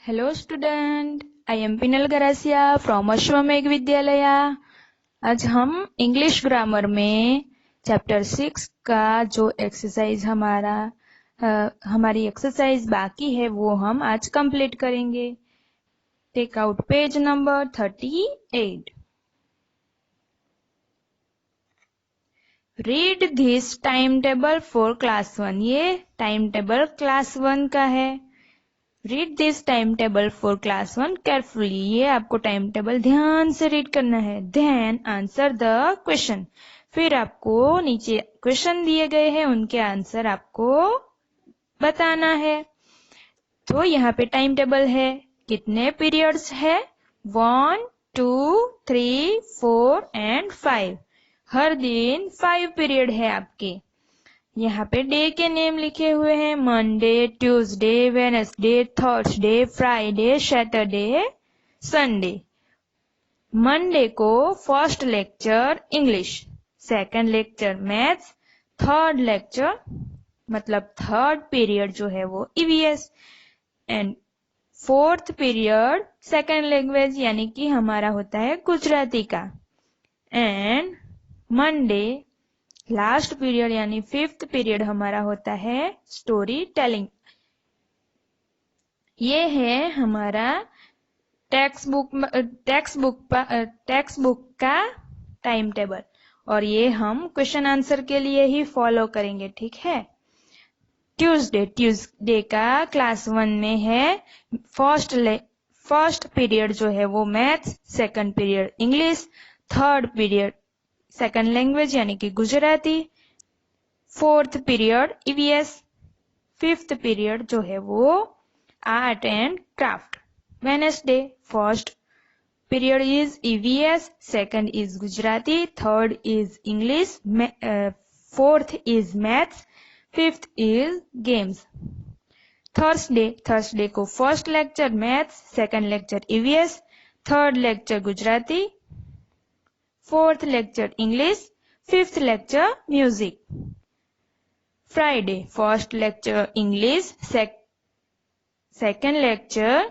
Hello student, I am Pinal Garasia from अश्वमेघ विद्यालया। आज हम English grammar में चैप्टर 6 का जो एक्सरसाइज हमारी एक्सरसाइज बाकी है वो हम आज कंप्लीट करेंगे। Take out page number 38। Read this time table for class 1। ये टाइम टेबल क्लास 1 का है। Read this time table for class 1 carefully. ये आपको टाइम टेबल ध्यान से रीड करना है। Then answer the question. फिर आपको नीचे क्वेश्चन दिए गए हैं, उनके आंसर आपको बताना है। तो यहाँ पे टाइम टेबल है, कितने पीरियड्स है? 1, 2, 3, 4 एंड 5। हर दिन 5 पीरियड है आपके। यहाँ पे डे के नेम लिखे हुए हैं, Monday, Tuesday, Wednesday, Thursday, Friday, Saturday, Sunday. Monday को first lecture English, second lecture maths, third lecture मतलब थर्ड पीरियड जो है वो EVS and fourth period second language यानी कि हमारा होता है गुजराती का। एंड मंडे लास्ट पीरियड यानी फिफ्थ पीरियड हमारा होता है स्टोरी टेलिंग। ये है हमारा टेक्स्ट बुक का टाइम टेबल और ये हम क्वेश्चन आंसर के लिए ही फॉलो करेंगे, ठीक है। ट्यूसडे का क्लास 1 में है फर्स्ट पीरियड जो है वो maths, second period English, third period second language यानी कि Gujarati, fourth period EVS, fifth period जो है वो art and craft. Wednesday first period is EVS, second is Gujarati, third is English, fourth is maths, fifth is games. Thursday को first lecture maths, second lecture EVS, third lecture Gujarati, fourth lecture English, fifth lecture music. Friday first lecture English, second lecture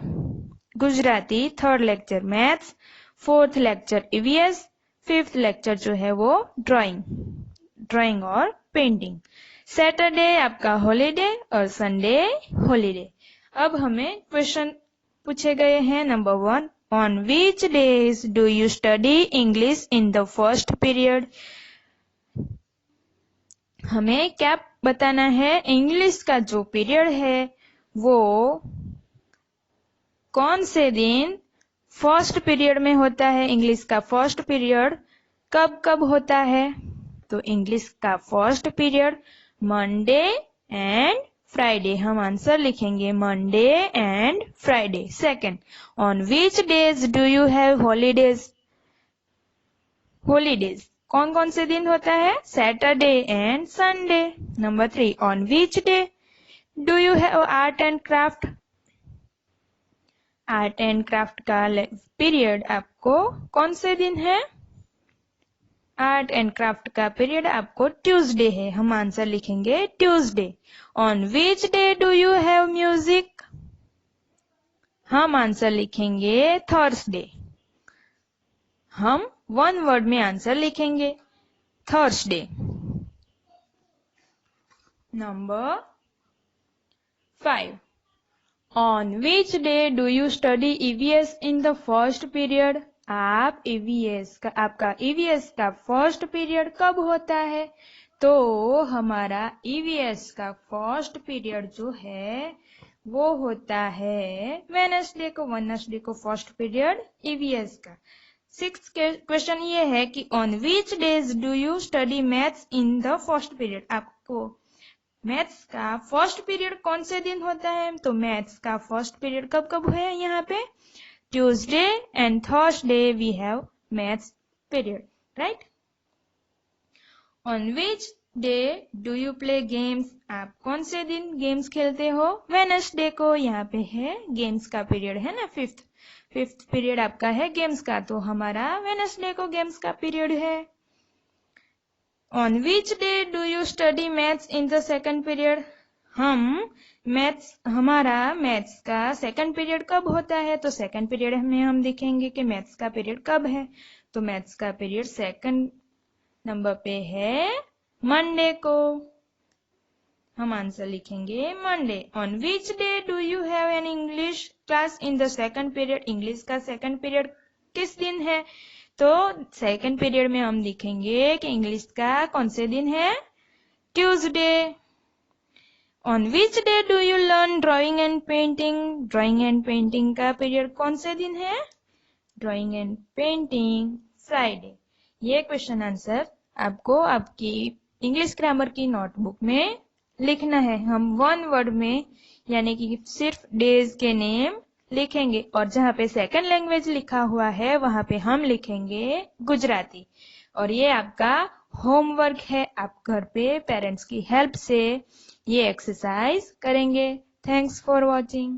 Gujarati, third lecture maths, fourth lecture EVS, fifth lecture जो है वो drawing और painting. Saturday आपका holiday और Sunday holiday. अब हमें question पूछे गए हैं। Number 1, on which days do you study English in the first period? हमें क्या बताना है? इंग्लिश का जो पीरियड है वो कौन से दिन फर्स्ट पीरियड में होता है। इंग्लिश का फर्स्ट पीरियड कब कब होता है? तो इंग्लिश का first period Monday and Friday. हम आंसर लिखेंगे Monday and Friday. Second, on which days do you have holidays? Holidays कौन कौन से दिन होता है? Saturday and Sunday. Number 3, on which day do you have art and craft? Art and craft का period आपको कौन से दिन है? आर्ट एंड क्राफ्ट का पीरियड आपको ट्यूसडे है। हम आंसर लिखेंगे Tuesday. On which day do you have music? हम आंसर लिखेंगे थर्सडे। हम वन वर्ड में आंसर लिखेंगे Thursday. Number 5, on which day do you study EVS in the first period? आपका ईवीएस का फर्स्ट पीरियड कब होता है? तो हमारा ईवीएस का फर्स्ट पीरियड जो है वो होता है वेडनेसडे को फर्स्ट पीरियड ईवीएस का। 6th क्वेश्चन ये है कि on which days do you study maths in the first period? आपको मैथ्स का फर्स्ट पीरियड कौन से दिन होता है? तो मैथ्स का फर्स्ट पीरियड कब कब है? यहाँ पे Tuesday and Thursday we have maths period, right. On which day do you play games? आप कौन से दिन गेम्स खेलते हो? वेडनेसडे को। यहाँ पे है गेम्स का पीरियड है ना, फिफ्थ पीरियड आपका है गेम्स का, तो हमारा वेडनेसडे को गेम्स का पीरियड है। On which day do you study maths in the second period? हमारा मैथ्स का सेकंड पीरियड कब होता है, तो सेकंड पीरियड में हम देखेंगे कि मैथ्स का पीरियड कब है। तो मैथ्स का पीरियड सेकंड नंबर पे है मंडे को। हम आंसर लिखेंगे Monday. On which day do you have an English class in the second period. English का सेकंड पीरियड किस दिन है, तो सेकंड पीरियड में हम लिखेंगे कि इंग्लिश का कौन से दिन है, Tuesday. On which day do you learn drawing and painting. Drawing and painting का पीरियड कौन से दिन है, ड्राइंग एंड पेंटिंग फ्राइडे। ये क्वेश्चन आंसर आपको आपकी इंग्लिश ग्रामर की नोटबुक में लिखना है। हम वन वर्ड में यानी कि सिर्फ डेज के नेम लिखेंगे और जहाँ पे सेकंड लैंग्वेज लिखा हुआ है वहां पे हम लिखेंगे गुजराती। और ये आपका होमवर्क है, आप घर पे पेरेंट्स की हेल्प से ये एक्सरसाइज करेंगे। Thanks for watching.